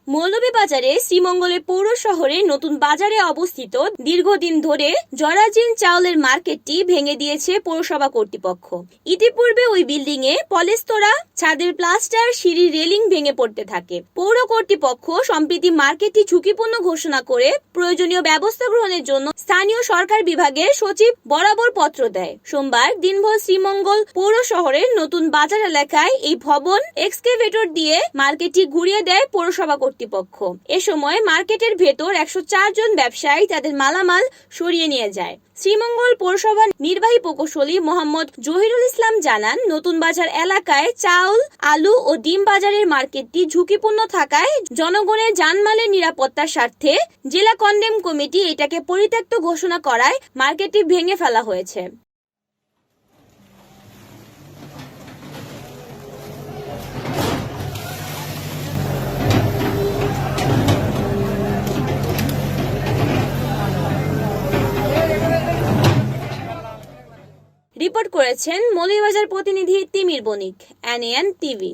মৌলভীবাজারে শ্রীমঙ্গলের পৌর শহরে নতুন বাজারে অবস্থিত দীর্ঘদিন ধরে জরাজীর্ণ চাউলের মার্কেটটি ভেঙে দিয়েছে পৌরসভা কর্তৃপক্ষ। ইতিপূর্বে ওই বিল্ডিং এ পলেস্তরা, ছাদের প্লাস্টার, সিঁড়ির রেলিং ভেঙে পড়তে থাকে। পৌর কর্তৃপক্ষ সম্প্রতি মার্কেটটি ঝুঁকিপূর্ণ ঘোষণা করে প্রয়োজনীয় ব্যবস্থা গ্রহণের জন্য স্থানীয় সরকার বিভাগের সচিব বরাবর পত্র দেয়। সোমবার দিনভর শ্রীমঙ্গল পৌর শহরের নতুন বাজার এলাকায় এই ভবন এক্সকেভেটর দিয়ে মার্কেটটি ঘুরিয়ে দেয় পৌরসভা কর্তৃপক্ষ। এ সময় মার্কেটের ভেতর 104 জন ব্যবসায়ী তাদের মালামাল সরিয়ে নিয়ে যায়। শ্রীমঙ্গল পৌরসভার নির্বাহী প্রকৌশলী মোহাম্মদ জহিরুল ইসলাম জানান, নতুন বাজার এলাকায় চাউল, আলু ও ডিম বাজারের মার্কেটটি ঝুঁকিপূর্ণ থাকায় জনগণের জানমালের নিরাপত্তার স্বার্থে জেলা কন্ডেম কমিটি এটাকে পরিত্যক্ত ঘোষণা করায় মার্কেটটি ভেঙে ফেলা হয়েছে। রিপোর্ট করেছেন মৌলভীবাজার প্রতিনিধি তিমির বণিক, এনএএন টিভি।